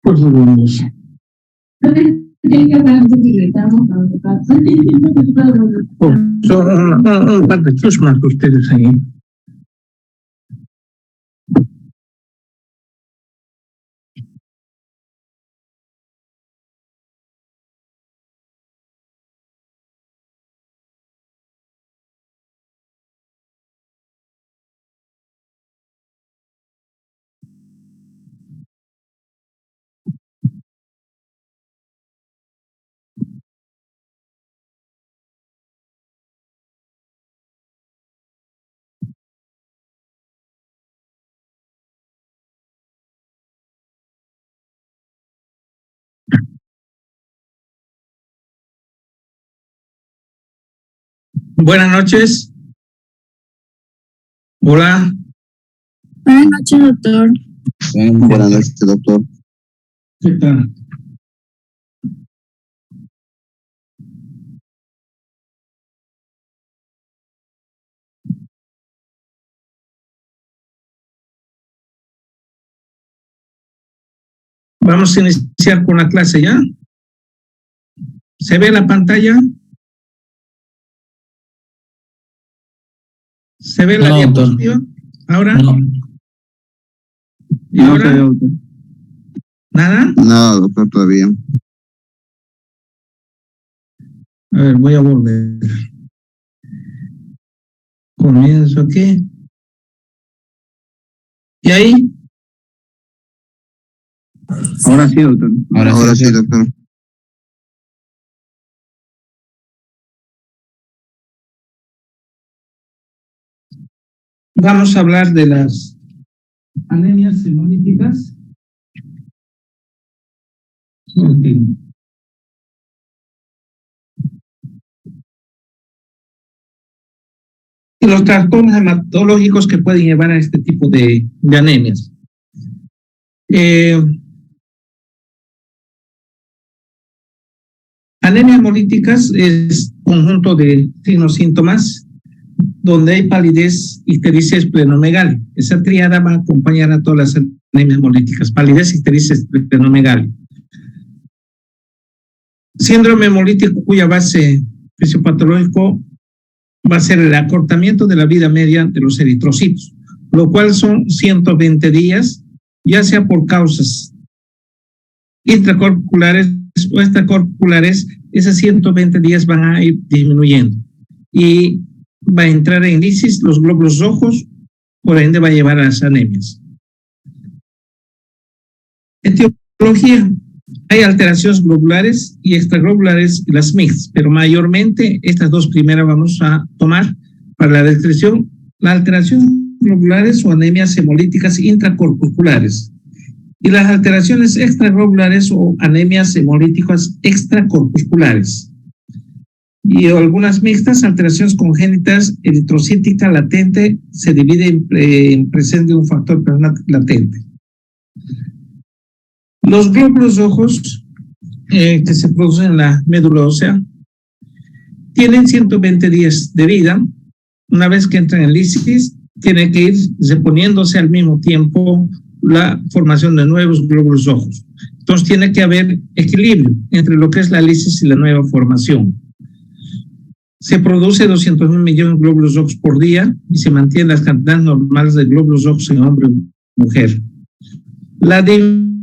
Pues vamos. Son un par de chusmas ustedes ahí. Buenas noches. Hola. Buenas noches, doctor. Buenas noches, doctor. ¿Qué tal? Vamos a iniciar con la clase ya. ¿Se ve la pantalla? ¿Se ve la diapositiva? ¿Ahora? No. ¿Y ahora? ¿Nada? No, doctor, todavía. A ver, voy a volver. Comienzo aquí. ¿Y ahí? Ahora sí, doctor. Ahora sí, doctor. Vamos a hablar de las anemias hemolíticas. Y los trastornos hematológicos que pueden llevar a este tipo de anemias. Anemias hemolíticas es conjunto de signos síntomas donde hay palidez, ictericia, esplenomegalia. Esa triada va a acompañar a todas las anemias hemolíticas: palidez, ictericia, esplenomegalia. Síndrome hemolítico cuya base fisiopatológico va a ser el acortamiento de la vida media de los eritrocitos, lo cual son 120 días, ya sea por causas intracorpusculares o extracorpusculares. Esas 120 días van a ir disminuyendo y va a entrar en lisis los glóbulos rojos, por ende va a llevar a las anemias. Etiología: hay alteraciones globulares y extraglobulares, las mixtas, pero mayormente estas dos primeras vamos a tomar para la descripción. Las alteraciones globulares o anemias hemolíticas intracorpusculares y las alteraciones extraglobulares o anemias hemolíticas extracorpusculares. Y algunas mixtas, alteraciones congénitas, eritrocítica latente, se divide en presente de un factor latente. Los glóbulos rojos que se producen en la médula ósea tienen 120 días de vida. Una vez que entran en lisis, tiene que ir reponiéndose al mismo tiempo la formación de nuevos glóbulos rojos. Entonces tiene que haber equilibrio entre lo que es la lisis y la nueva formación. Se produce 200.000 millones de glóbulos rojos por día y se mantienen las cantidades normales de glóbulos rojos en hombre y mujer. La disminución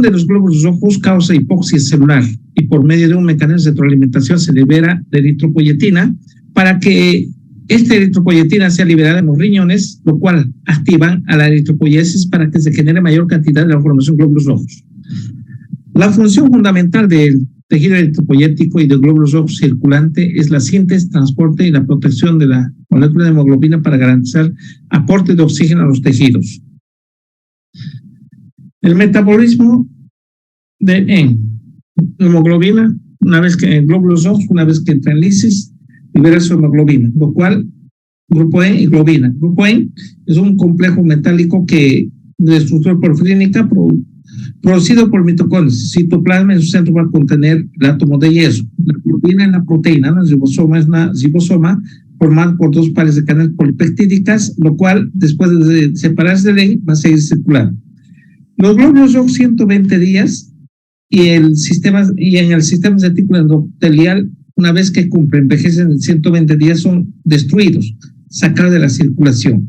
de los glóbulos rojos causa hipoxia celular y por medio de un mecanismo de retroalimentación se libera de eritropoyetina para que esta eritropoyetina sea liberada en los riñones, lo cual activa a la eritropoiesis para que se genere mayor cantidad de la formación de glóbulos rojos. La función fundamental del tejido eritropoyético y de glóbulos rojos circulante es la síntesis, transporte y la protección de la molécula de hemoglobina para garantizar aporte de oxígeno a los tejidos. El metabolismo de hemoglobina, una vez que en glóbulos rojos, una vez que entra en lisis, libera su hemoglobina, lo cual grupo E y globina. Grupo E es un complejo metálico que de estructura porfírica producido por mitocondrias. Citoplasma en su centro va a contener el átomo de yeso. La globina es la proteína, el ribosoma es una ribosoma, formado por dos pares de cadenas polipeptídicas, lo cual, después de separarse del EN, va a seguir circulando. Los glóbulos rojos 120 días y en el sistema retículo endotelial, una vez que cumplen, envejecen 120 días, son destruidos, sacados de la circulación.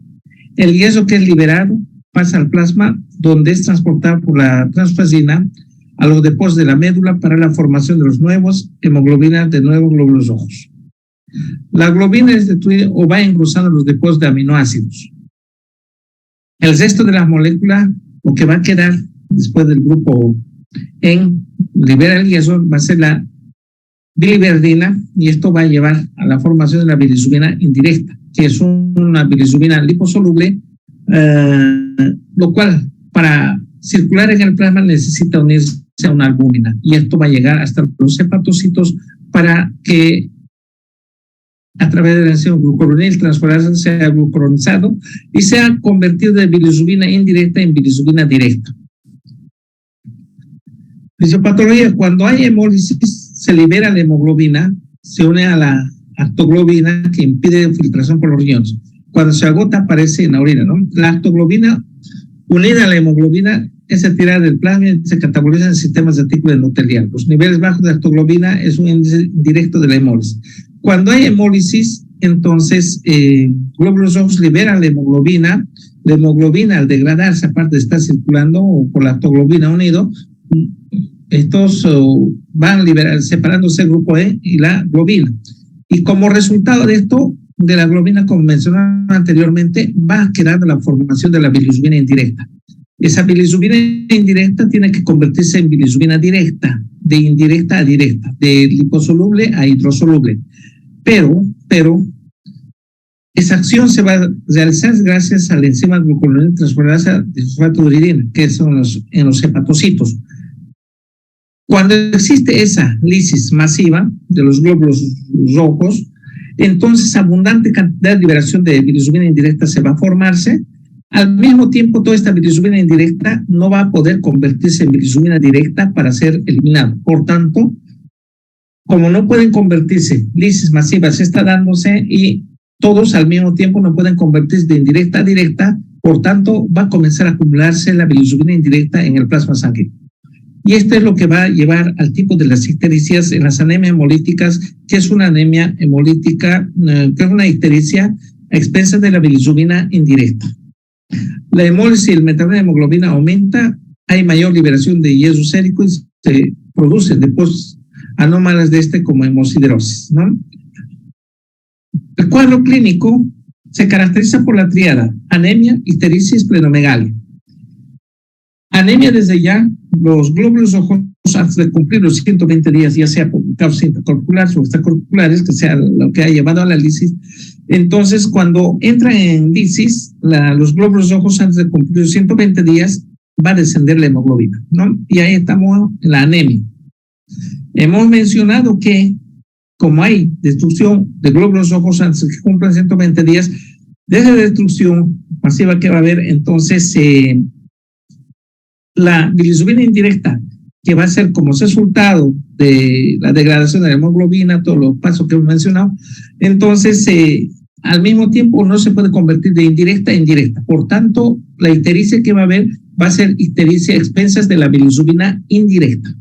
El yeso que es liberado pasa al plasma, donde es transportado por la transfasina a los depósitos de la médula para la formación de los nuevos hemoglobinas de nuevos glóbulos rojos. La globina es destruida o va engrosando los depósitos de aminoácidos. El resto de las moléculas, lo que va a quedar después del grupo en libera el yeso, va a ser la biliverdina, y esto va a llevar a la formación de la bilisubina indirecta, que es una bilisubina liposoluble, lo cual para circular en el plasma necesita unirse a una albúmina, y esto va a llegar hasta los hepatocitos para que a través de la enzima glucuronil transformarse sea glucuronizado y sea convertido de bilisubina indirecta en bilisubina directa. Fisiopatología: cuando hay hemólisis se libera la hemoglobina, se une a la actoglobina que impide filtración por los riñones. Cuando se agota aparece en la orina, ¿no? La actoglobina unida a la hemoglobina es retirada del plasma y se cataboliza en el sistema retículo endotelial. Los niveles bajos de actoglobina es un índice directo de la hemólisis. Cuando hay hemólisis, entonces glóbulos rojos liberan la hemoglobina. La hemoglobina, al degradarse, aparte de estar circulando o por la actoglobina unido, estos van separándose el grupo E y la globina. Y como resultado de esto, de la globina, como mencionaba anteriormente, va quedando la formación de la bilisubina indirecta. Esa bilisubina indirecta tiene que convertirse en bilisubina directa, de indirecta a directa, de liposoluble a hidrosoluble. Pero esa acción se va a realizar gracias a la enzima glucuronil transferasa de fosfato de uridina, que son en los hepatocitos. Cuando existe esa lisis masiva de los glóbulos rojos, entonces abundante cantidad de liberación de bilisubina indirecta se va a formarse. Al mismo tiempo, toda esta bilisubina indirecta no va a poder convertirse en bilisubina directa para ser eliminada. Por tanto, como no pueden convertirse, lisis masivas está dándose y todos al mismo tiempo no pueden convertirse de indirecta a directa, por tanto va a comenzar a acumularse la bilisubina indirecta en el plasma sanguíneo. Y esto es lo que va a llevar al tipo de las ictericias en las anemias hemolíticas, que es una anemia hemolítica, que es una ictericia a expensas de la bilisubina indirecta. La hemólisis y el metabolismo de hemoglobina aumenta, hay mayor liberación de yeso sérico y se producen depósitos anómalas de como hemosiderosis, ¿no? El cuadro clínico se caracteriza por la tríada anemia, ictericia y esplenomegalia. Anemia desde ya, los glóbulos rojos antes de cumplir los 120 días, ya sea por causas intracorpulares o extracorpulares, que sea lo que ha llevado a la lisis. Entonces, cuando entran en lisis, los glóbulos rojos antes de cumplir los 120 días, va a descender la hemoglobina, ¿no? Y ahí estamos en la anemia. Hemos mencionado que, como hay destrucción de glóbulos rojos antes de que cumplan 120 días, desde la destrucción masiva que va a haber, entonces la bilisubina indirecta, que va a ser como resultado de la degradación de la hemoglobina, todos los pasos que hemos mencionado, entonces al mismo tiempo no se puede convertir de indirecta a indirecta. Por tanto, la ictericia que va a haber va a ser ictericia a expensas de la bilisubina indirecta.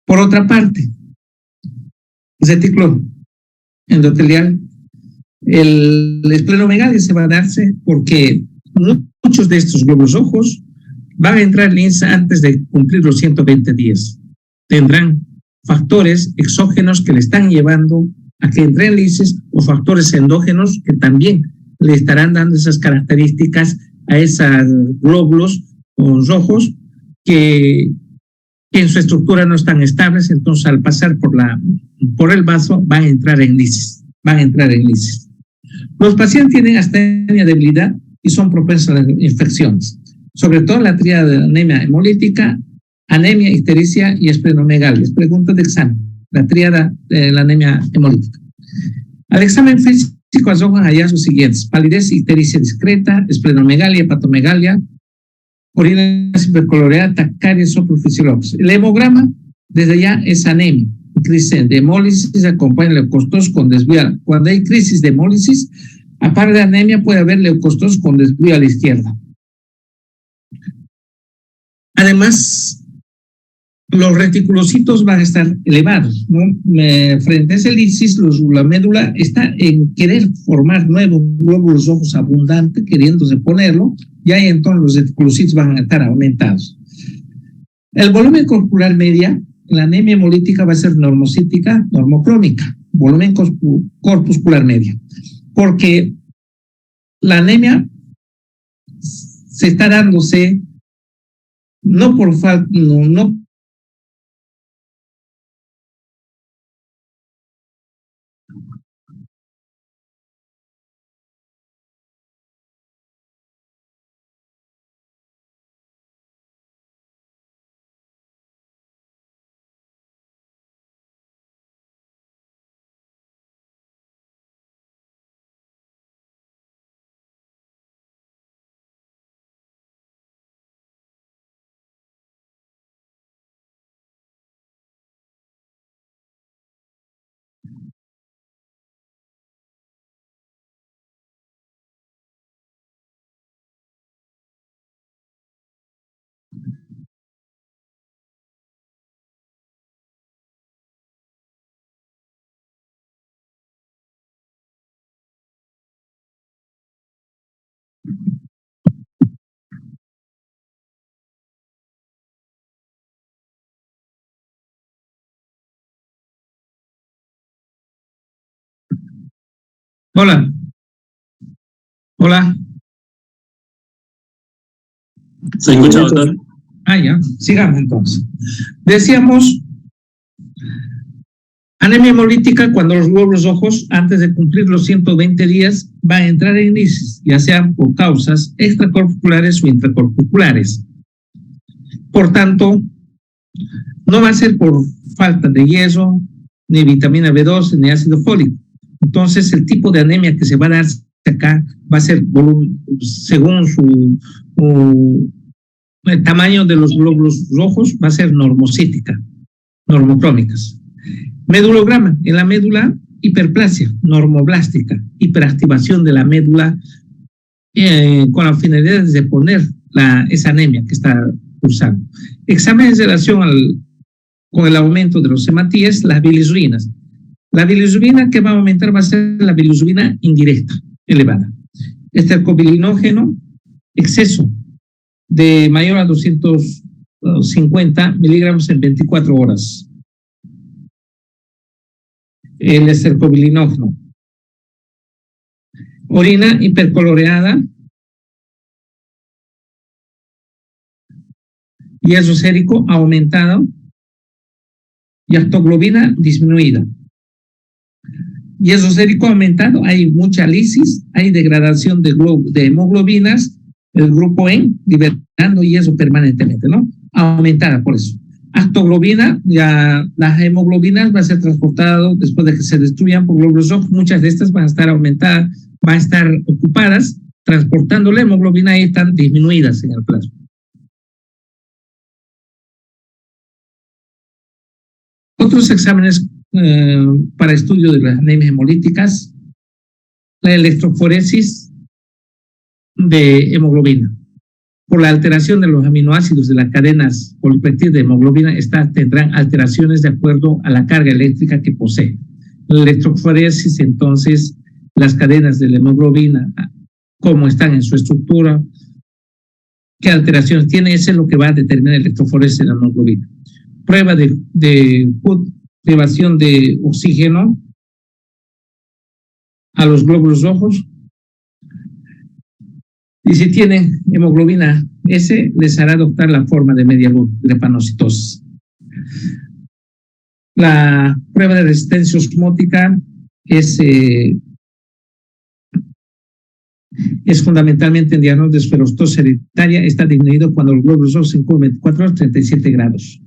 Por otra parte, el retículo endotelial, el esplenomegalia se va a darse porque muchos de estos glóbulos rojos van a entrar en lisis antes de cumplir los 120 días. Tendrán factores exógenos que le están llevando a que entre en lisis o factores endógenos que también le estarán dando esas características a esos glóbulos rojos que en su estructura no están estables, entonces al pasar por el vaso van a entrar en lisis. Los pacientes tienen astenia, debilidad y son propensos a las infecciones. Sobre todo la tríada de anemia hemolítica, anemia, ictericia y esplenomegalia. Es pregunta de examen, la tríada de la anemia hemolítica. Al examen físico arrojan hallazgos siguientes: palidez, ictericia discreta, esplenomegalia, hepatomegalia, orina hipercoloreada, taquicardia, soplo fisiológico. El hemograma desde ya es anemia, crisis de hemólisis, se acompaña leucocitos con desvío. Cuando hay crisis de hemólisis, aparte de anemia, puede haber leucocitos con desvío a la izquierda. Además, los reticulocitos van a estar elevados, ¿no? Frente a ese lisis, la médula está en querer formar nuevos glóbulos rojos abundantes, queriéndose ponerlo, y ahí entonces los reticulocitos van a estar aumentados. El volumen corporal media, la anemia hemolítica va a ser normocítica, normocrónica, volumen corpuscular media, porque la anemia se está dándose no por falta, no Hola. Hola. ¿Se escucha, doctor? Ya, sigamos entonces. Decíamos, anemia hemolítica cuando los glóbulos rojos, antes de cumplir los 120 días, van a entrar en crisis, ya sean por causas extracorpusculares o intracorpusculares. Por tanto, no va a ser por falta de hierro, ni vitamina B12, ni ácido fólico. Entonces, el tipo de anemia que se va a dar acá va a ser según el tamaño de los glóbulos rojos, va a ser normocítica, normocrónicas. Medulograma, en la médula, hiperplasia, normoblástica, hiperactivación de la médula con la finalidad de poner esa anemia que está cursando. Exámenes en relación con el aumento de los hematíes, las bilirrubinas. La bilirrubina que va a aumentar va a ser la bilirrubina indirecta, elevada. Estercobilinógeno, exceso de mayor a 250 miligramos en 24 horas. El estercobilinógeno. Orina hipercoloreada. Hierro sérico aumentado. Y actoglobina disminuida. Hierro sérico aumentado, hay mucha lisis, hay degradación de hemoglobinas, el grupo E liberando hierro permanentemente, ¿no? Aumentada por eso. Actoglobina, ya las hemoglobinas van a ser transportadas después de que se destruyan por glóbulos rojos, muchas de estas van a estar aumentadas, van a estar ocupadas, transportando la hemoglobina y están disminuidas en el plasma. Otros exámenes para estudio de las anemias hemolíticas, la electroforesis de hemoglobina. Por la alteración de los aminoácidos de las cadenas polipeptídicas de hemoglobina, tendrán alteraciones de acuerdo a la carga eléctrica que posee. La electroforesis, entonces, las cadenas de la hemoglobina, cómo están en su estructura, qué alteraciones tiene, eso es lo que va a determinar la electroforesis de la hemoglobina. Prueba de privación de oxígeno a los glóbulos rojos. Y si tienen hemoglobina S, les hará adoptar la forma de media luna, drepanocitosis. La prueba de resistencia osmótica es fundamentalmente en diagnóstico de esferostosis hereditaria, está disminuido cuando los glóbulos rojos se encuentran 24 horas, 37 grados.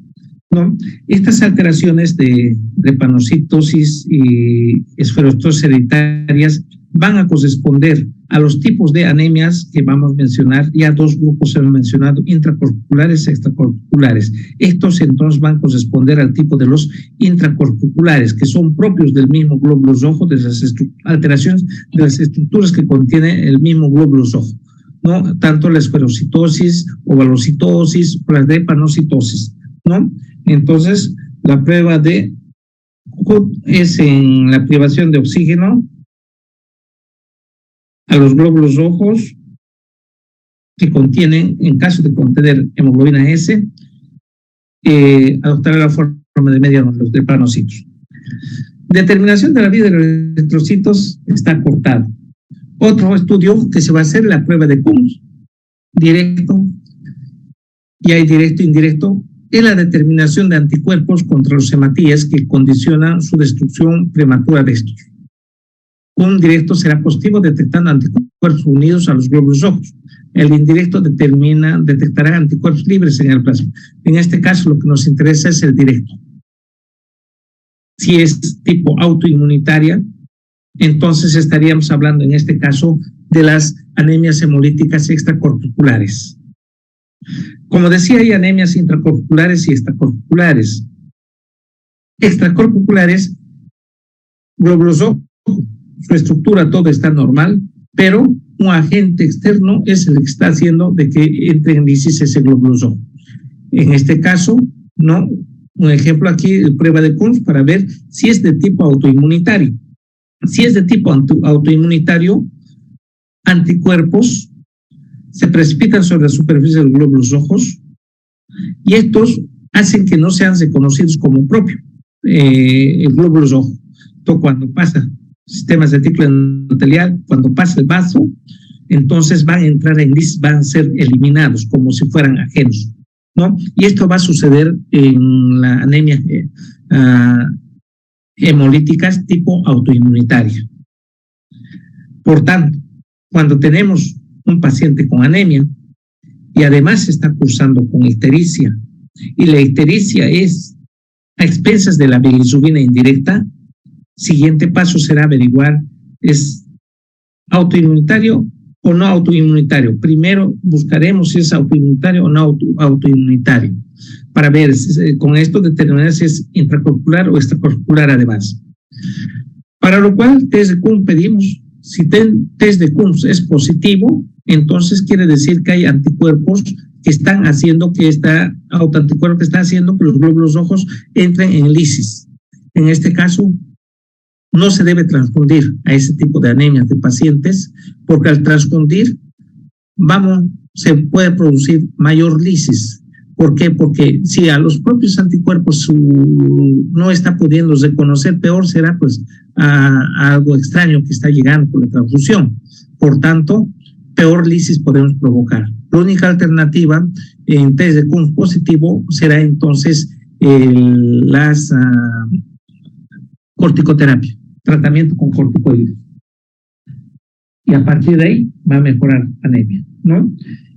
¿No? Estas alteraciones de drepanocitosis y esferostosis hereditarias van a corresponder a los tipos de anemias que vamos a mencionar. Ya dos grupos se han mencionado, intracorpusculares y extracorpusculares. Estos entonces van a corresponder al tipo de los intracorpusculares, que son propios del mismo glóbulo rojo, de las alteraciones de las estructuras que contiene el mismo glóbulo rojo, ¿no? Tanto la esferocitosis, ovalocitosis, o la drepanocitosis, ¿no? Entonces, la prueba de HUT es en la privación de oxígeno a los glóbulos rojos que contienen, en caso de contener hemoglobina S, adoptará la forma de media de los drepanocitos. Determinación de la vida de los eritrocitos está cortado. Otro estudio que se va a hacer, la prueba de Coombs, directo, y hay directo e indirecto, es la determinación de anticuerpos contra los hematíes que condicionan su destrucción prematura de estos. Un directo será positivo detectando anticuerpos unidos a los glóbulos rojos. El indirecto detectará anticuerpos libres en el plasma. En este caso, lo que nos interesa es el directo. Si es tipo autoinmunitaria, entonces estaríamos hablando en este caso de las anemias hemolíticas extracorpusculares. Como decía, hay anemias intracorpusculares y extracorpusculares. Extracorpusculares, glóbulos rojos, su estructura todo está normal, pero un agente externo es el que está haciendo de que entre en lisis ese glóbulo rojo. En este caso, ¿no? Un ejemplo aquí, prueba de Coombs para ver si es de tipo autoinmunitario. Si es de tipo autoinmunitario, anticuerpos se precipitan sobre la superficie de los glóbulos rojos y estos hacen que no sean reconocidos como propio el glóbulo rojo. Entonces, cuando pasa sistemas de ciclo endotelial, cuando pasa el vaso, entonces van a entrar en lisis, van a ser eliminados como si fueran ajenos, ¿no? Y esto va a suceder en la anemia hemolíticas tipo autoinmunitaria. Por tanto, cuando tenemos un paciente con anemia y además está cursando con ictericia, y la ictericia es a expensas de la bilirrubina indirecta, siguiente paso será averiguar es autoinmunitario o no autoinmunitario. Primero buscaremos si es autoinmunitario o no autoinmunitario, para ver con esto determinar si es intracorpular o extracorpular además. Para lo cual, test de Coombs pedimos. Si test de Coombs es positivo, entonces quiere decir que hay anticuerpos que están haciendo que autoanticuerpo que está haciendo que los glóbulos rojos entren en lisis. En este caso, no se debe transfundir a ese tipo de anemias de pacientes, porque al transfundir se puede producir mayor lisis. ¿Por qué? Porque si a los propios anticuerpos no está pudiendo reconocer, peor será pues a algo extraño que está llegando por la transfusión. Por tanto, peor lisis podemos provocar. La única alternativa en test de Coombs positivo será entonces las corticoterapia, tratamiento con corticoides. Y a partir de ahí va a mejorar anemia, ¿no?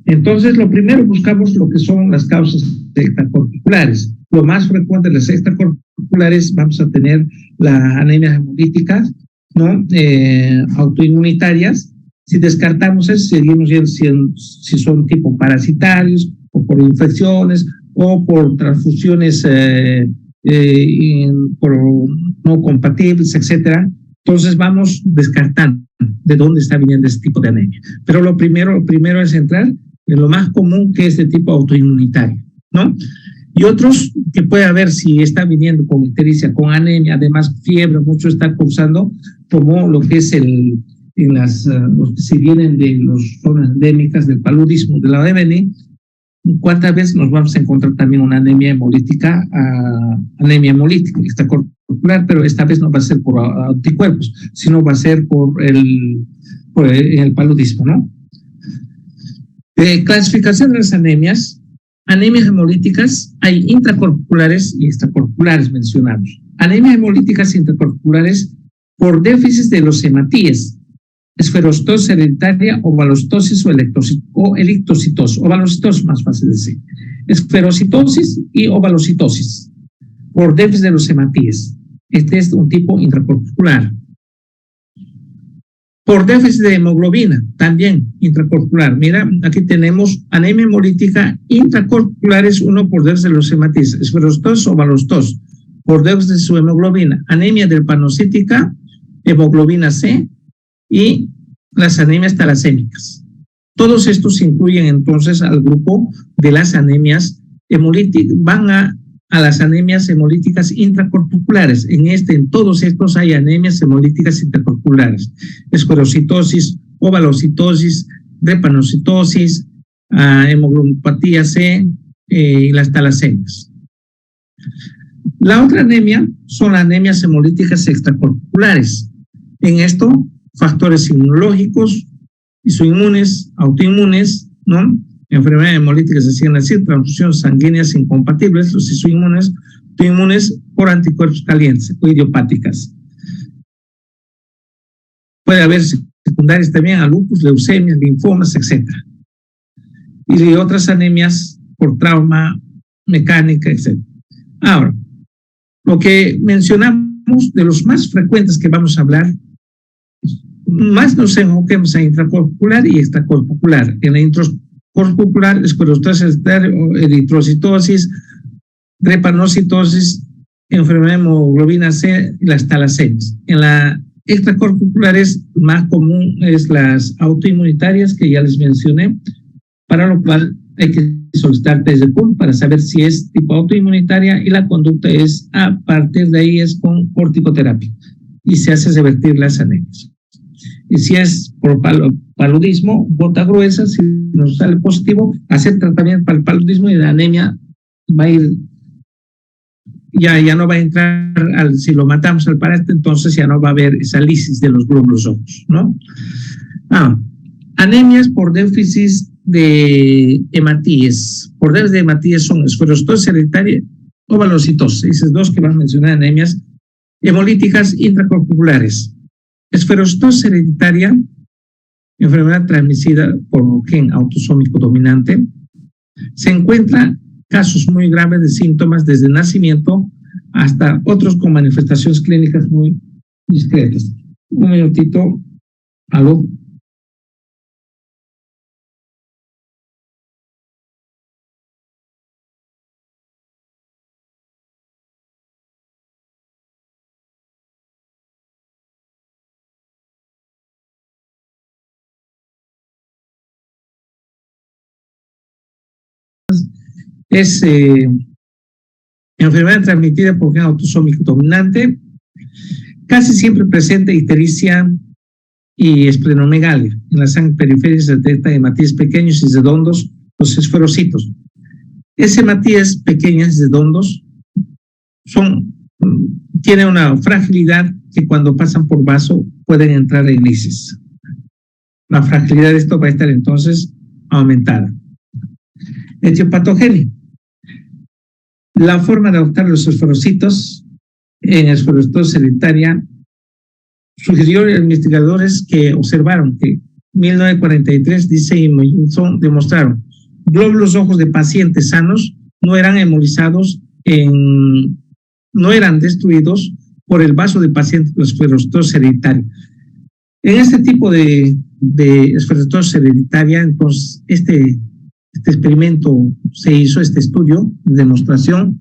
Entonces, lo primero buscamos lo que son las causas extracorpusculares. Lo más frecuente de las extracorpusculares vamos a tener las anemias hemolíticas, ¿no? Autoinmunitarias. Si descartamos eso, seguimos viendo si son tipo parasitarios o por infecciones o por transfusiones por no compatibles, etcétera. Entonces vamos descartando de dónde está viniendo ese tipo de anemia. Pero lo primero es entrar en lo más común, que es de tipo autoinmunitario, ¿no? Y otros que puede haber si está viniendo con ictericia, con anemia, además fiebre, mucho está causando, como lo que es los que se vienen de las zonas endémicas del paludismo de la OMN. ¿Cuántas veces nos vamos a encontrar también una anemia hemolítica, extracorporal, pero esta vez no va a ser por anticuerpos, sino va a ser por el paludismo, ¿no? Clasificación de las anemias. Anemias hemolíticas, hay intracorpusculares y extracorpusculares mencionados. Anemias hemolíticas intracorpusculares por déficit de los hematíes, esferocitosis hereditaria, ovalocitosis o elictocitosis. Ovalocitosis más fácil de decir. Esferocitosis y ovalocitosis por déficit de los hematíes. Este es un tipo intracorpuscular. Por déficit de hemoglobina, también intracorporal. Mira, aquí tenemos anemia hemolítica intracorpoculares, uno por déficit de los hematíes, esferostosis o balostos, por déficit de su hemoglobina, anemia delpanocítica, hemoglobina C y las anemias talasémicas. Todos estos se incluyen entonces al grupo de las anemias hemolíticas, van a las anemias hemolíticas intracorpusculares. En todos estos hay anemias hemolíticas intracorpusculares. Esclerocitosis, ovalocitosis, drepanocitosis, hemoglobinopatía C y las talasemias. La otra anemia son las anemias hemolíticas extracorpusculares. En esto, factores inmunológicos, isoinmunes, autoinmunes, ¿no? Enfermedades hemolíticas decían así, transfusiones sanguíneas incompatibles, los isoinmunes, autoinmunes por anticuerpos calientes o idiopáticas. Puede haber secundarias también a lupus, leucemias, linfomas, etc. Y otras anemias por trauma, mecánica, etc. Ahora, lo que mencionamos de los más frecuentes que vamos a hablar, más nos enfoquemos a intracorporal y extracorporal. En la intracorporal, esclerosis, eritrocitosis, drepanocitosis, enfermedad de hemoglobina C y las talasemias. En la extracorporal es más común es las autoinmunitarias que ya les mencioné, para lo cual hay que solicitar test de Kuhn para saber si es tipo autoinmunitaria y la conducta es a partir de ahí es con corticoterapia y se hace revertir las anemias. Y si es por paludismo, gota gruesa, si nos sale positivo, hacer tratamiento para el paludismo y la anemia va a ir, ya no va a entrar, si lo matamos al parásito, entonces ya no va a haber esa lisis de los glóbulos rojos, ¿no? Anemias por déficit de hematíes. Por déficit de hematíes son esferostosis hereditaria o balocitosis. Esas dos que van a mencionar, anemias hemolíticas intracorpusculares. Esferostosis hereditaria, enfermedad transmitida por gen autosómico dominante. Se encuentran casos muy graves de síntomas desde el nacimiento hasta otros con manifestaciones clínicas muy discretas. Un minutito. ¿Aló? Es enfermedad transmitida por gen autosómico dominante, casi siempre presente ictericia y esplenomegalia. En la sangre periférica se detecta hematíes pequeños y redondos, los esferocitos. Esas hematíes pequeñas y redondos tienen una fragilidad que cuando pasan por vaso pueden entrar en lisis. La fragilidad de esto va a estar entonces aumentada. Etiopatogenia. La forma de adoptar los esferocitos en esferostosis hereditaria sugirió a los investigadores que observaron que en 1943 dice y Moyinson demostraron glóbulos rojos de pacientes sanos no eran hemolizados no eran destruidos por el vaso de pacientes con esferostosis hereditaria. En este tipo de esferostosis hereditaria, entonces este experimento se hizo, este estudio de demostración,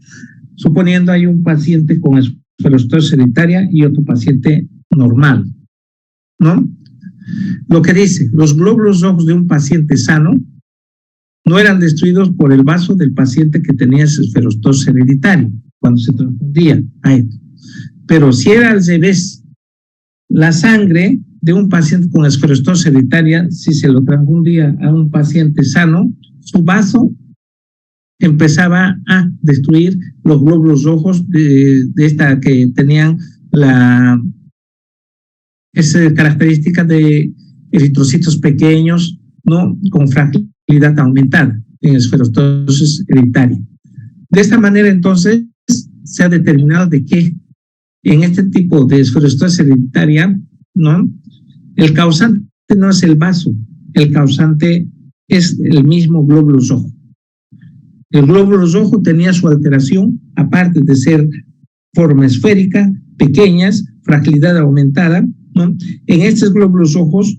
suponiendo hay un paciente con esferostosis hereditaria y otro paciente normal, ¿no? Lo que dice, los glóbulos rojos de un paciente sano no eran destruidos por el vaso del paciente que tenía esferostosis hereditaria cuando se transfundía a él. Pero si era al revés, la sangre de un paciente con esferostosis hereditaria, si se lo transfundía a un paciente sano, su vaso empezaba a destruir los glóbulos rojos de esta que tenían esa característica de eritrocitos pequeños, ¿no? Con fragilidad aumentada en esferostosis hereditaria. De esta manera, entonces, se ha determinado de que en este tipo de esferostosis hereditaria, ¿no? El causante no es el vaso, el causante es el mismo glóbulo rojo. El glóbulo rojo tenía su alteración, aparte de ser forma esférica, pequeñas, fragilidad aumentada, ¿no? En estos glóbulos rojos,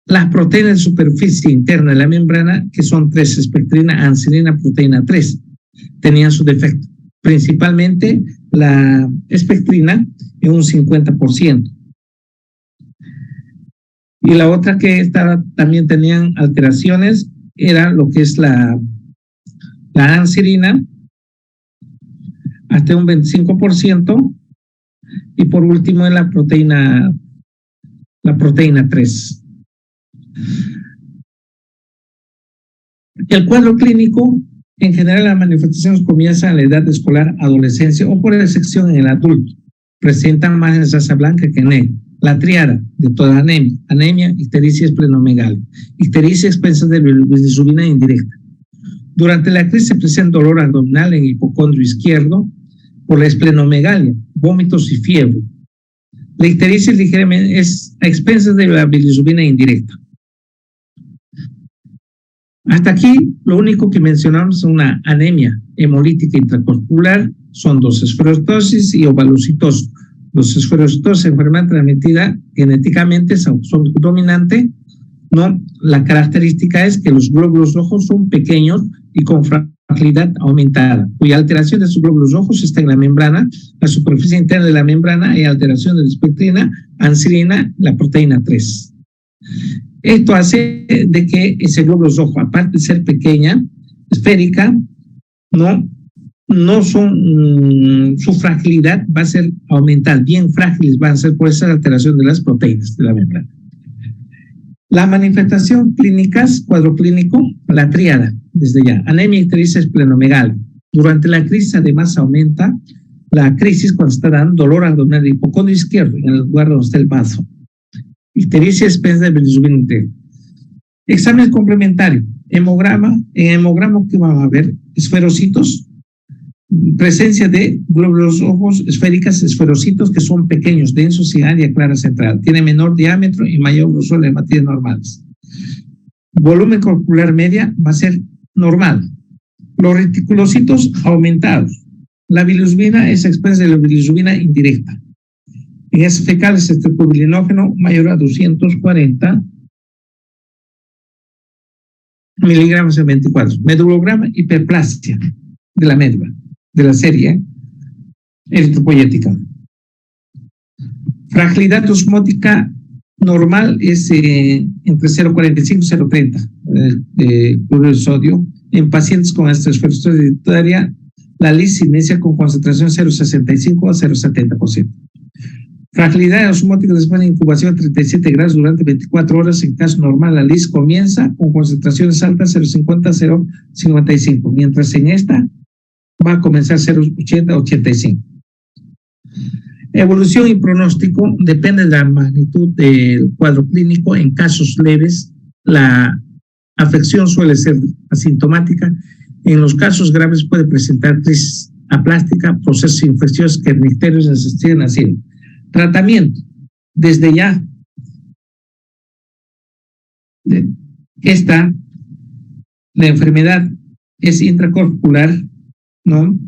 las proteínas de superficie interna de la membrana, que son 3, espectrina, anserina, proteína 3, tenían su defecto. Principalmente la espectrina en un 50%. Y la otra que también tenían alteraciones era lo que es la anserina, hasta un 25%, y por último la proteína 3. El cuadro clínico, en general, las manifestaciones comienzan a la edad escolar, adolescencia o por excepción en el adulto. Presentan más en raza blanca que negra. La triada de toda anemia, ictericia esplenomegalia, ictericia expensa de bilirrubina indirecta. Durante la crisis se presenta dolor abdominal en el hipocondrio izquierdo por la esplenomegalia, vómitos y fiebre. La ictericia ligeramente es a expensas de la bilirrubina indirecta. Hasta aquí, lo único que mencionamos es una anemia hemolítica intracorporal, son 2 esferocitosis y ovalocitosis. Los esferocitosis, enfermedad transmitida genéticamente, son dominante, ¿no? La característica es que los glóbulos rojos son pequeños y con fragilidad aumentada, cuya alteración de sus glóbulos rojos está en la membrana, la superficie interna de la membrana, y alteración de la espectrina, anserina, la proteína 3. Esto hace de que ese glóbulo rojo, aparte de ser pequeña, esférica, no son, su fragilidad va a ser aumentada, bien frágiles van a ser por esa alteración de las proteínas de la membrana. La manifestación clínicas, cuadro clínico, la tríada, desde ya, anemia, ictericia, esplenomegalia. Durante la crisis además aumenta la crisis cuando está dando dolor abdominal del hipocondrio izquierdo, en el lugar donde está el vaso. Ictericia expensa de bilirrubina indirecta. Examen complementario, hemograma. En hemograma, ¿qué vamos a ver? Esferocitos, presencia de glóbulos rojos esféricas, esferocitos que son pequeños, densos y área clara central. Tiene menor diámetro y mayor grosor de materias normales. Volumen corporal media va a ser normal. Los reticulocitos aumentados. La bilirrubina es expensa de la bilirrubina indirecta. En heces fecales, estreptobilinógeno mayor a 240 miligramos en 24. Medulograma, hiperplasia de la médula, de la serie eritropoyética. Fragilidad osmótica normal es entre 0,45 y 0,30 de cloruro de sodio. En pacientes con esferosis hereditaria, la LIS se inicia con concentración 0,65 a 0,70%. Fragilidad osmótica después de incubación de 37 grados durante 24 horas. En caso normal, la LIS comienza con concentraciones altas 0,50 a 0,55, mientras en esta va a comenzar 0,80 a 85. Evolución y pronóstico depende de la magnitud del cuadro clínico. En casos leves, la afección suele ser asintomática. En los casos graves puede presentar crisis aplástica, procesos infecciosos que necesarios necesitan asilo. Tratamiento, desde ya, la enfermedad es intracorporal, ¿no?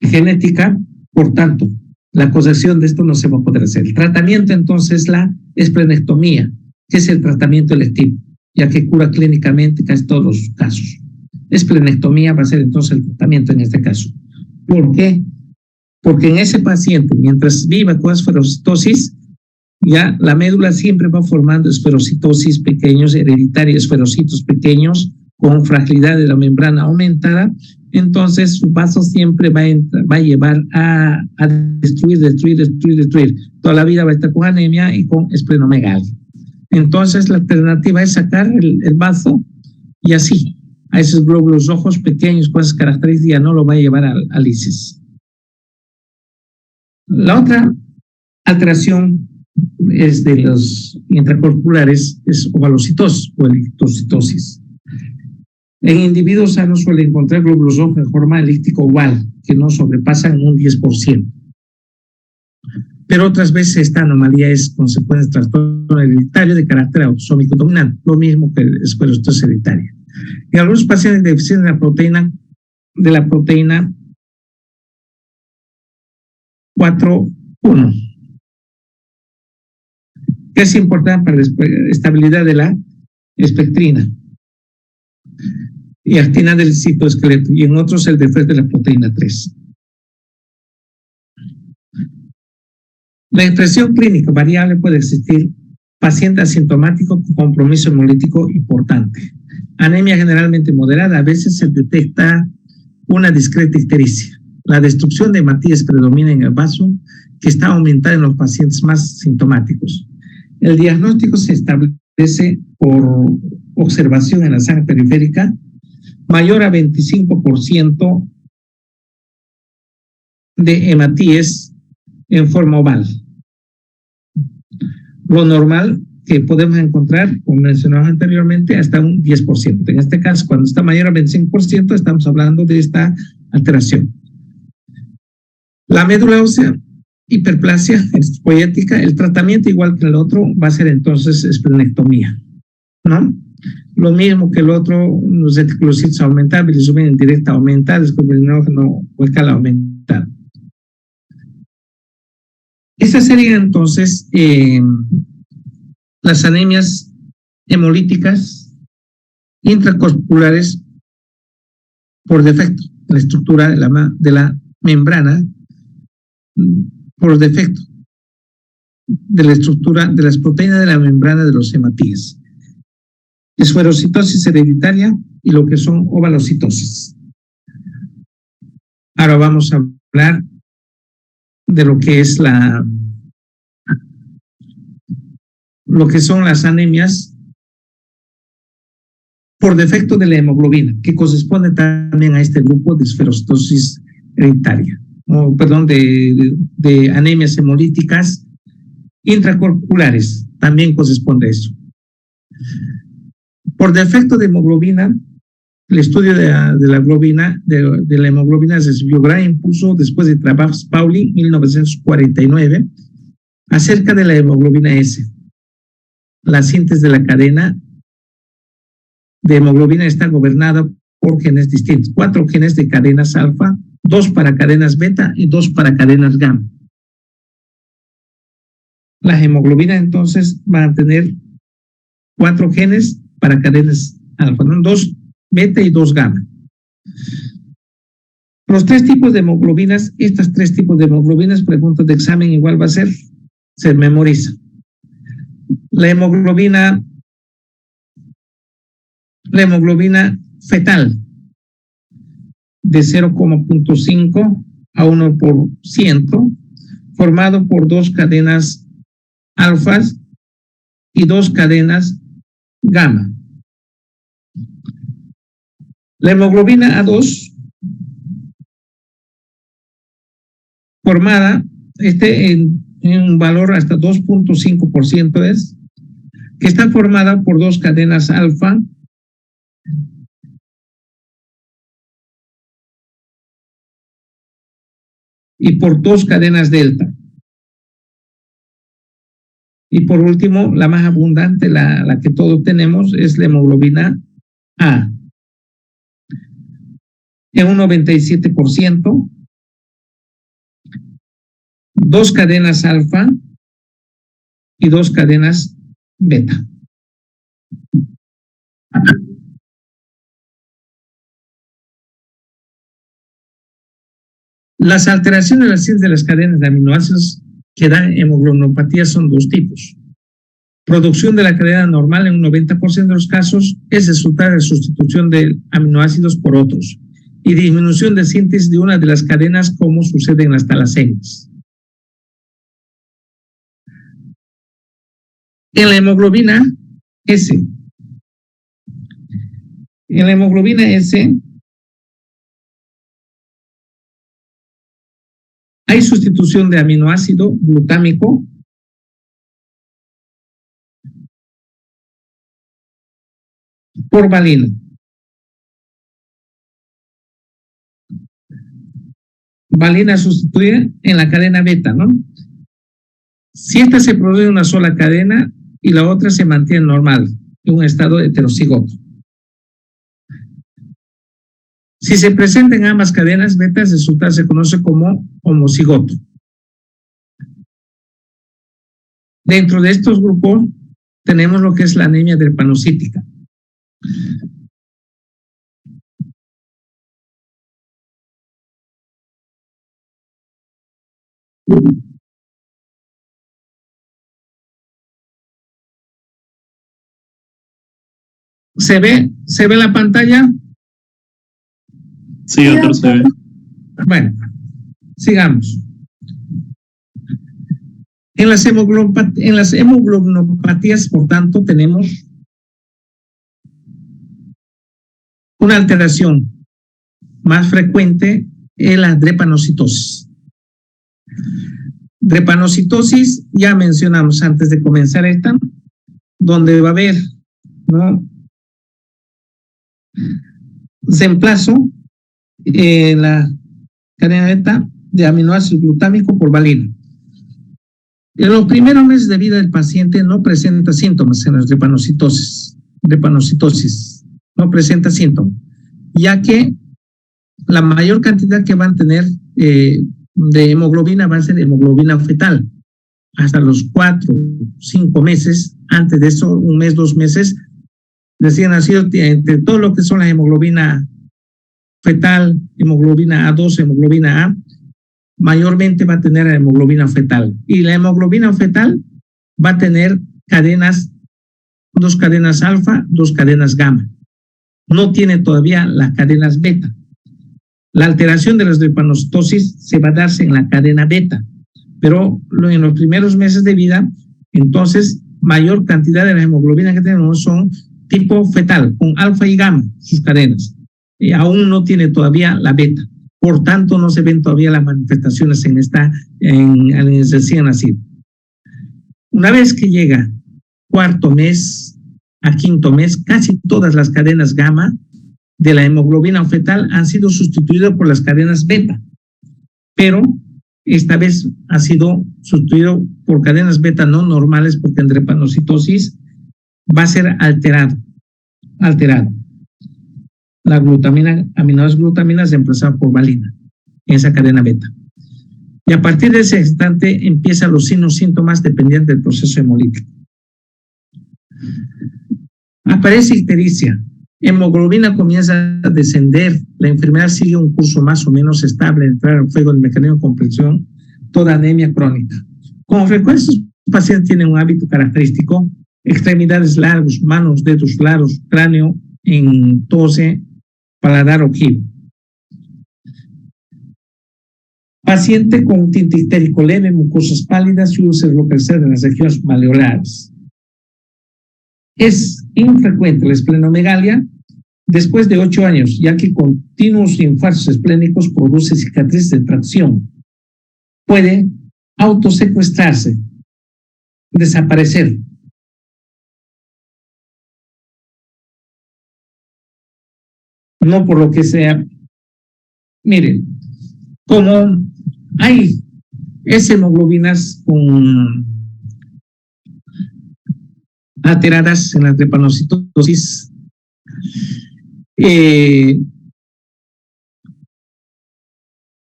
Genética, por tanto, la causación de esto no se va a poder hacer. El tratamiento entonces la esplenectomía, que es el tratamiento electivo, ya que cura clínicamente casi todos los casos. Esplenectomía va a ser entonces el tratamiento en este caso. ¿Por qué? Porque en ese paciente, mientras viva con esferocitosis, ya la médula siempre va formando esferocitosis pequeños, hereditarios esferocitos pequeños, con fragilidad de la membrana aumentada. Entonces su vaso siempre va a llevar a destruir. Toda la vida va a estar con anemia y con esplenomegalia. Entonces la alternativa es sacar el vaso y así, a esos glóbulos rojos pequeños con esas características ya no lo va a llevar a lisis. La otra alteración es de los intracorpulares, es ovalocitosis o elictocitosis. En individuos sanos suele encontrar glóbulos rojos en forma elíptica oval, que no sobrepasan un 10%. Pero otras veces esta anomalía es consecuencia de trastorno hereditario de carácter autosómico dominante, lo mismo que la esferocitosis hereditaria. En algunos pacientes deficientes de la proteína 4,1, que es importante para la estabilidad de la espectrina y actina del citoesqueleto, y en otros el defecto de la proteína 3. La expresión clínica variable puede existir. Paciente asintomático con compromiso hemolítico importante. Anemia generalmente moderada. A veces se detecta una discreta ictericia. La destrucción de hematíes predomina en el vaso, que está aumentada en los pacientes más sintomáticos. El diagnóstico se establece por observación en la sangre periférica mayor a 25% de hematíes en forma oval. Lo normal que podemos encontrar, como mencionaba anteriormente, hasta un 10%. En este caso, cuando está mayor a 25%, estamos hablando de esta alteración. La médula ósea, hiperplasia poética, el tratamiento igual que el otro va a ser entonces esplenectomía, ¿no? Lo mismo que el otro, los reticulocitos aumentar, bilisubina indirecta aumentar, descubrinógeno vocal aumentar. Esas serían entonces las anemias hemolíticas intracorpusculares por defecto, la estructura de la membrana por defecto de la estructura de las proteínas de la membrana de los hematíes. Esferocitosis hereditaria y lo que son ovalocitosis. Ahora vamos a hablar de lo que es lo que son las anemias por defecto de la hemoglobina, que corresponde también a este grupo de esferocitosis hereditaria, de anemias hemolíticas intracorpusculares, también corresponde a eso. Por defecto de hemoglobina, el estudio de la globina, de la hemoglobina recibió gran impulso después de trabajos Pauli, 1949, acerca de la hemoglobina S. La síntesis de la cadena de hemoglobina está gobernada por genes distintos. 4 genes de cadenas alfa, 2 para cadenas beta y 2 para cadenas gamma. Las hemoglobinas entonces van a tener 4 genes para cadenas alfa, ¿no? 2 beta y 2 gamma. Los 3 tipos de hemoglobinas, estas 3 tipos de hemoglobinas, preguntas de examen igual va a ser, se memoriza. La hemoglobina fetal de 0,5 a 1%, formado por 2 cadenas alfas y 2 cadenas gamma. La hemoglobina A2, formada en un valor hasta 2,5% es, que está formada por 2 cadenas alfa y por 2 cadenas delta. Y por último, la más abundante, la que todos tenemos, es la hemoglobina A, en un 97%, 2 cadenas alfa y 2 cadenas beta. Las alteraciones de la síntesis de las cadenas de aminoácidos que dan hemoglobinopatía son 2 tipos. Producción de la cadena normal en un 90% de los casos es resultado de sustitución de aminoácidos por otros y disminución de síntesis de una de las cadenas, como sucede en las talasemias. En la hemoglobina S, hay sustitución de aminoácido glutámico por valina. Valina sustituye en la cadena beta, ¿no? Si esta se produce en una sola cadena y la otra se mantiene normal, en un estado heterocigoto. Si se presentan ambas cadenas, beta, el resultado se conoce como homocigoto. Dentro de estos grupos tenemos lo que es la anemia drepanocítica. ¿Se ve la pantalla? Sí, doctor, se ve. Bueno, sigamos. En las hemoglobinopatías, por tanto, tenemos una alteración más frecuente en la drepanocitosis. Drepanocitosis, ya mencionamos antes de comenzar esta, donde va a haber, ¿no?, reemplazo en la cadena beta de aminoácido glutámico por valina. En los primeros meses de vida del paciente no presenta síntomas en la drepanocitosis, no presenta síntomas, ya que la mayor cantidad que van a tener de hemoglobina va a ser hemoglobina fetal. Hasta los 4, 5 meses, antes de eso, 1 mes, 2 meses, recién nacido, entre todo lo que son la hemoglobina fetal, hemoglobina A2, hemoglobina A, mayormente va a tener la hemoglobina fetal. Y la hemoglobina fetal va a tener cadenas, 2 cadenas alfa, 2 cadenas gamma. No tiene todavía las cadenas beta. La alteración de la drepanocitosis se va a darse en la cadena beta, pero en los primeros meses de vida, entonces, mayor cantidad de la hemoglobina que tenemos son tipo fetal, con alfa y gamma, sus cadenas. Aún no tiene todavía la beta. Por tanto, no se ven todavía las manifestaciones en el recién nacido. Una vez que llega 4.º mes a 5.º mes, casi todas las cadenas gamma de la hemoglobina fetal han sido sustituidas por las cadenas beta, pero esta vez ha sido sustituido por cadenas beta no normales, porque en drepanocitosis va a ser alterado. La glutamina, aminoácidos glutamina, reemplazada por valina en esa cadena beta. Y a partir de ese instante empiezan los síntomas dependientes del proceso hemolítico. Aparece ictericia, hemoglobina comienza a descender, la enfermedad sigue un curso más o menos estable, entrar al fuego del mecanismo de compresión, toda anemia crónica. Con frecuencia, los pacientes tienen un hábito característico: extremidades largos, manos, dedos largos, cráneo en tose, paladar ojivo. Paciente con tinte histérico leve, mucosas pálidas y úlceras localizadas en las regiones maleolares. Es infrecuente la esplenomegalia después de 8 años, ya que continuos infartos esplénicos producen cicatrices de tracción. Puede autosecuestrarse, desaparecer. No por lo que sea. Miren, como hay hemoglobinas alteradas en la drepanocitosis,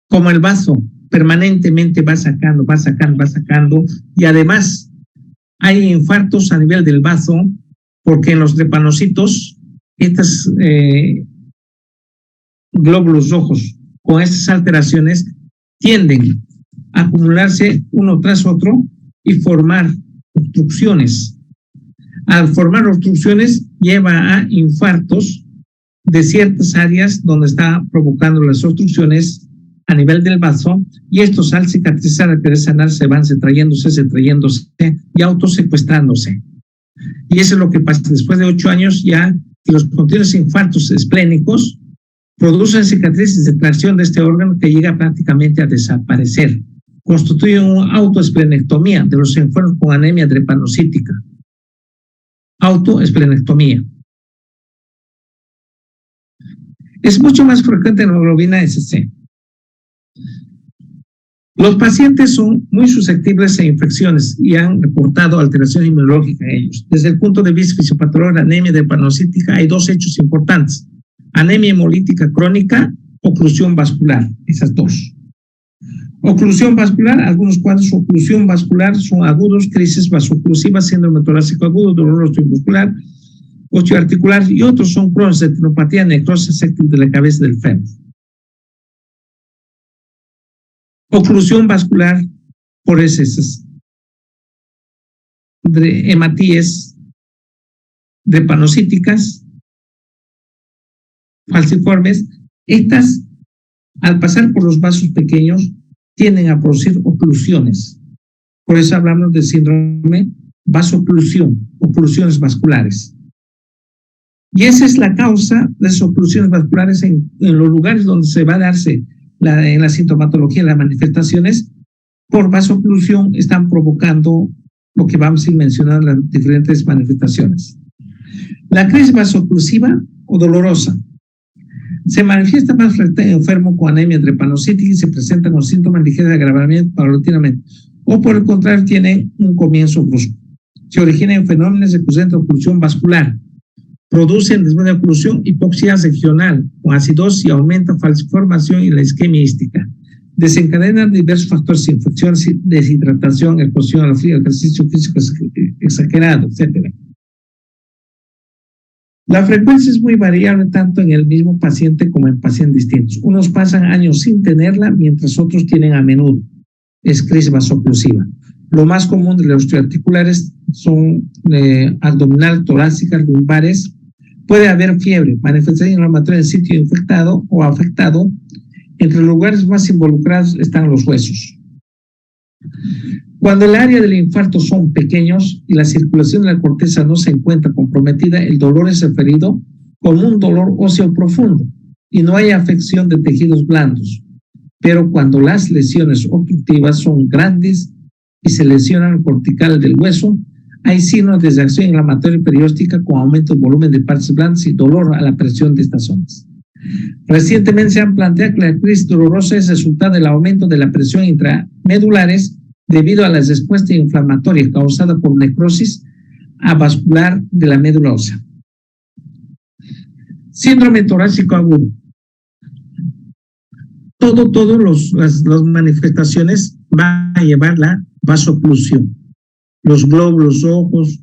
como el vaso permanentemente va sacando, y además hay infartos a nivel del vaso, porque en los drepanocitos, estos glóbulos rojos con estas alteraciones tienden a acumularse uno tras otro y formar obstrucciones. Al formar obstrucciones lleva a infartos de ciertas áreas donde está provocando las obstrucciones a nivel del vaso, y estos, al cicatrizar, al querer sanar, se van retrayéndose y autosecuestrándose. Y eso es lo que pasa después de 8 años, ya que los continuos infartos esplénicos producen cicatrices de tracción de este órgano que llega prácticamente a desaparecer. Constituye una autoesplenectomía de los enfermos con anemia drepanocítica. Autoesplenectomía. Es mucho más frecuente en la hemoglobina SC. Los pacientes son muy susceptibles a infecciones y han reportado alteración inmunológica en ellos. Desde el punto de vista fisiopatológico, la anemia drepanocítica, hay 2 hechos importantes: anemia hemolítica crónica, oclusión vascular, esas 2. Oclusión vascular, algunos cuadros de oclusión vascular son agudos, crisis vasoclusiva, síndrome torácico agudo, dolor osteomuscular, osteoarticular, y otros son cronos, retinopatía, necrosis séptica de la cabeza del fémur. Oclusión vascular por heces, hematíes, drepanocíticas, falciformes. Estas, al pasar por los vasos pequeños, tienden a producir oclusiones. Por eso hablamos del síndrome vasoclusión, oclusiones vasculares. Y esa es la causa de esas oclusiones vasculares en los lugares donde se va a darse en la sintomatología, las manifestaciones por vasoclusión están provocando lo que vamos a mencionar, las diferentes manifestaciones. La crisis vasoclusiva o dolorosa se manifiesta más frente a enfermo con anemia drepanocítica y se presenta con síntomas ligeros de agravamiento paulatinamente, o por el contrario tiene un comienzo brusco. Se origina en fenómenos de oclusión vascular, producen después de oclusión hipoxia regional con acidosis y aumenta falciformación y la isquemia ística. Desencadenan diversos factores de infección, deshidratación, exposición al frío, ejercicio físico exagerado, etc. La frecuencia es muy variable tanto en el mismo paciente como en pacientes distintos. Unos pasan años sin tenerla, mientras otros tienen a menudo. Es crisis vasoclusiva. Lo más común de los osteoarticulares son abdominal, torácicas, lumbares. Puede haber fiebre, manifestación inflamatoria en sitio infectado o afectado. Entre los lugares más involucrados están los huesos. Cuando el área del infarto son pequeños y la circulación de la corteza no se encuentra comprometida, el dolor es referido como un dolor óseo profundo y no hay afección de tejidos blandos. Pero cuando las lesiones obstructivas son grandes y se lesionan el cortical del hueso, hay signos de reacción inflamatoria periódica con aumento de volumen de partes blandas y dolor a la presión de estas zonas. Recientemente se han planteado que la crisis dolorosa es resultado del aumento de la presión intramedulares debido a la respuesta inflamatoria causada por necrosis avascular de la médula ósea. Síndrome torácico agudo. Todas las manifestaciones van a llevar la vasoclusión. Los glóbulos rojos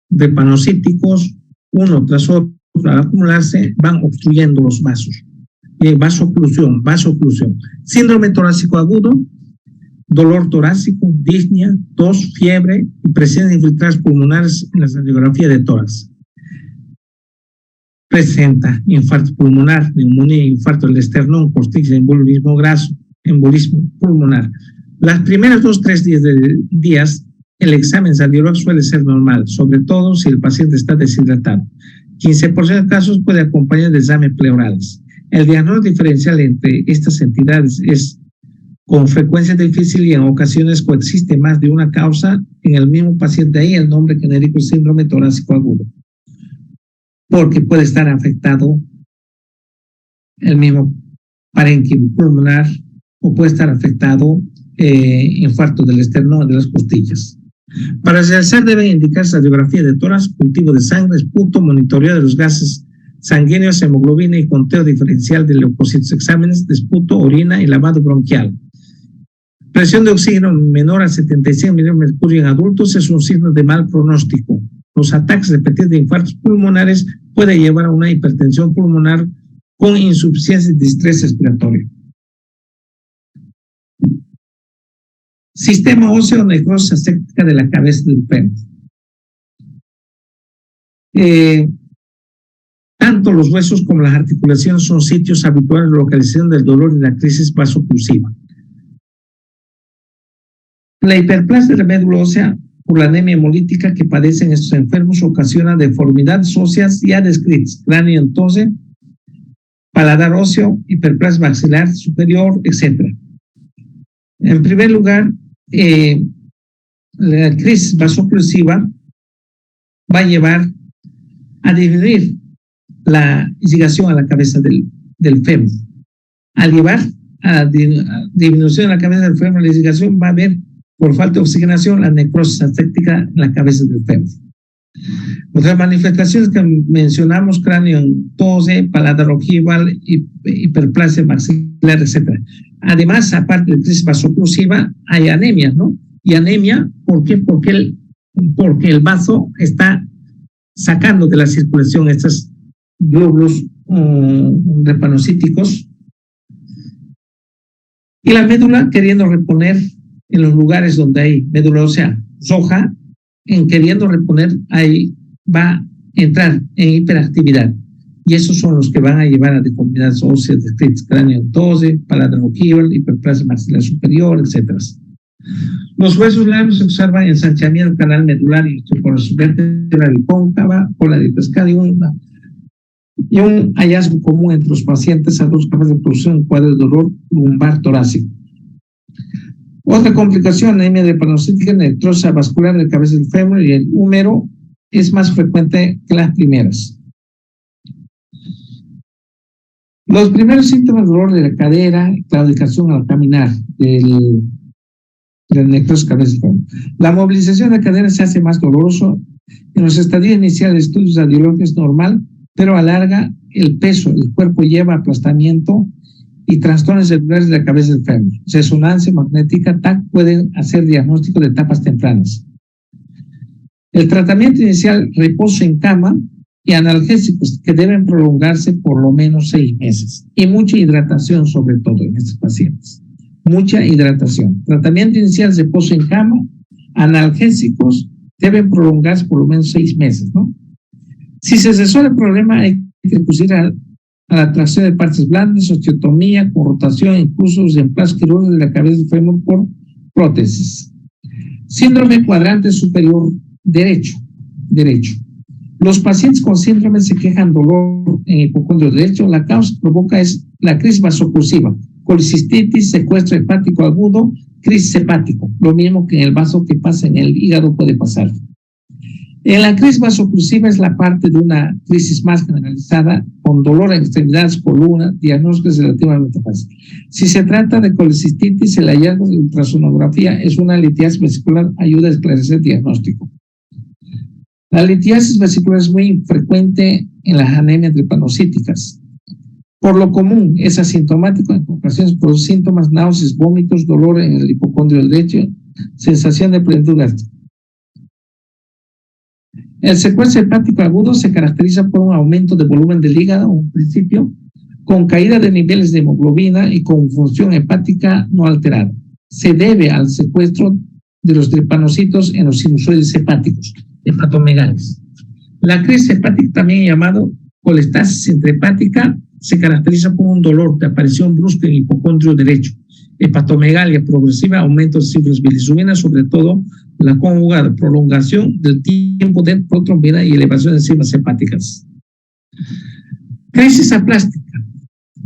drepanocíticos, uno tras otro, al acumularse, van obstruyendo los vasos. Vasoclusión. Síndrome torácico agudo, dolor torácico, disnea, tos, fiebre y presencia de infiltrados pulmonares en la radiografía de tórax. Presenta infarto pulmonar, neumonía, infarto del esternón, costilla, embolismo graso, embolismo pulmonar. Las primeras 2-3 días, el examen radiológico suele ser normal, sobre todo si el paciente está deshidratado. 15% de casos puede acompañar de examen pleurales. El diagnóstico diferencial entre estas entidades es con frecuencia difícil y en ocasiones coexiste más de una causa en el mismo paciente. Ahí el nombre genérico es síndrome torácico agudo, porque puede estar afectado el mismo parénquima pulmonar o puede estar afectado infarto del esternón, de las costillas. Para realizar deben indicarse radiografía de tórax, cultivo de sangre, esputo, monitoreo de los gases sanguíneos, hemoglobina y conteo diferencial de leucocitos, exámenes de esputo, orina y lavado bronquial. Presión de oxígeno menor a 75 milímetros de mercurio en adultos es un signo de mal pronóstico. Los ataques repetidos de infartos pulmonares pueden llevar a una hipertensión pulmonar con insuficiencia y distrés respiratorio. Sistema óseo necrosis aséptica de la cabeza del fémur. Tanto los huesos como las articulaciones son sitios habituales de localización del dolor y la crisis vasoclusiva. La hiperplasia de la médula ósea por la anemia hemolítica que padecen estos enfermos ocasiona deformidades óseas ya descritas, cráneo entonces, paladar óseo, hiperplasia maxilar superior, etc. En primer lugar, la crisis vasoclusiva va a llevar a disminuir la irrigación a la cabeza del fémur. Al llevar a disminución de la cabeza del fémur, la irrigación va a haber, por falta de oxigenación, la necrosis aséptica en la cabeza del fémur. Otras manifestaciones que mencionamos, cráneo en tose, paladar ojival, hiperplasia maxilar, etc. Además, aparte de crisis vasoclusiva, hay anemia, ¿no? Y anemia, ¿por qué? Porque el vaso está sacando de la circulación estos glóbulos drepanocíticos y la médula queriendo reponer en los lugares donde hay médula ósea roja, en queriendo reponer, ahí va a entrar en hiperactividad. Y esos son los que van a llevar a deformidades óseas descritas: craneontose, paladroquival, hiperplasia maxilar superior, etc. Los huesos largos se observan ensanchamiento del canal medular y vértebra cóncava, cola de pescado y un hallazgo común entre los pacientes adultos capaz de producir un cuadro de dolor lumbar torácico. Otra complicación, anemia drepanocítica, necrosis vascular de la cabeza del fémur y el húmero, es más frecuente que las primeras. Los primeros síntomas de dolor de la cadera, claudicación al caminar del necrosis cabeza del fémur. La movilización de la cadera se hace más doloroso. En los estadios iniciales de estudios radiológicos es normal, pero alarga el peso, el cuerpo lleva aplastamiento y trastornos celulares de la cabeza del fémur. Resonancia magnética, TAC, pueden hacer diagnóstico de etapas tempranas. El tratamiento inicial, reposo en cama y analgésicos que deben prolongarse por lo menos 6 meses. Y mucha hidratación, sobre todo en estos pacientes. Mucha hidratación. Tratamiento inicial, reposo en cama, analgésicos deben prolongarse por lo menos 6 meses, ¿no? Si se resuelve el problema, hay que recurrir a la tracción de partes blandas, osteotomía, con rotación, incluso reemplazo quirúrgico de la cabeza del fémur por prótesis. Síndrome cuadrante superior derecho. Los pacientes con síndrome se quejan dolor en hipocondrio derecho. La causa que provoca es la crisis vasoclusiva, colicistitis, secuestro hepático agudo, crisis hepático. Lo mismo que en el vaso que pasa en el hígado puede pasar. En la crisis vasoclusiva es la parte de una crisis más generalizada, con dolor en extremidades, columna, diagnóstico es relativamente fácil. Si se trata de colicistitis, el hallazgo de ultrasonografía es una litiasis vesicular, ayuda a esclarecer el diagnóstico. La litiasis vesicular es muy frecuente en las anemias drepanocíticas. Por lo común, es asintomático, en ocasiones produce síntomas, náuseas, vómitos, dolor en el hipocondrio derecho, sensación de plenitud gástrica. El secuestro hepático agudo se caracteriza por un aumento de volumen del hígado, en principio, con caída de niveles de hemoglobina y con función hepática no alterada. Se debe al secuestro de los drepanocitos en los sinusoides hepáticos, hepatomegales. La crisis hepática, también llamado colestasis intrahepática, se caracteriza por un dolor de aparición brusca en el hipocondrio derecho, hepatomegalia progresiva, aumento de cifras bilisubinas, sobre todo la conjugada, prolongación del tiempo de protrombina y elevación de enzimas hepáticas. Crisis aplástica.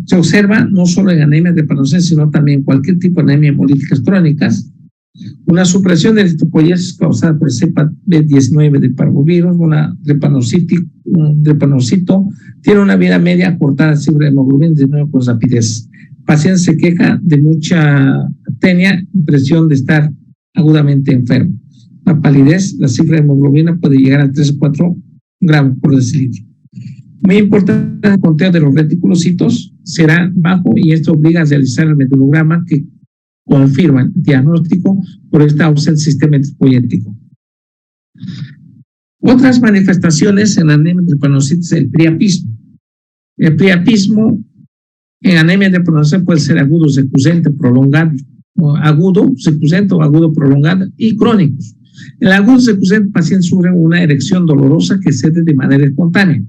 Se observa no solo en anemia drepanocítica, sino también en cualquier tipo de anemia hemolíticas crónicas. Una supresión de eritropoiesis causada por el cepa B19 de parvovirus, un drepanocito tiene una vida media cortada de cifra de hemoglobina de nuevo con rapidez. El paciente se queja de mucha apnea, impresión de estar agudamente enfermo. La palidez, la cifra de hemoglobina puede llegar a 3 o 4 gramos por decilitro. Muy importante, el conteo de los reticulocitos será bajo y esto obliga a realizar el medulograma que confirma el diagnóstico por esta ausencia del sistema eritropoyético. Otras manifestaciones en anemia drepanocítica, el priapismo. El priapismo en anemia drepanocítica puede ser agudo, recurrente, prolongado, agudo, recurrente o agudo prolongado y crónicos. El agudo recurrente, el paciente sufre una erección dolorosa que cede de manera espontánea.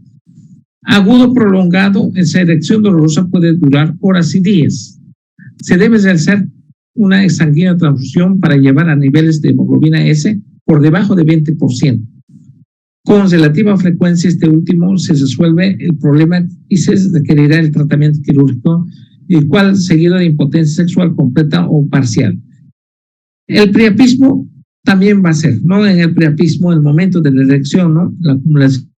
Agudo prolongado, esa erección dolorosa puede durar horas y días. Se debe realizar una sanguínea transfusión para llevar a niveles de hemoglobina S por debajo de 20%. Con relativa frecuencia este último se resuelve el problema y se requerirá el tratamiento quirúrgico, el cual seguido de impotencia sexual completa o parcial. El priapismo también va a ser, no en el priapismo, el momento de la erección, ¿no? La acumulación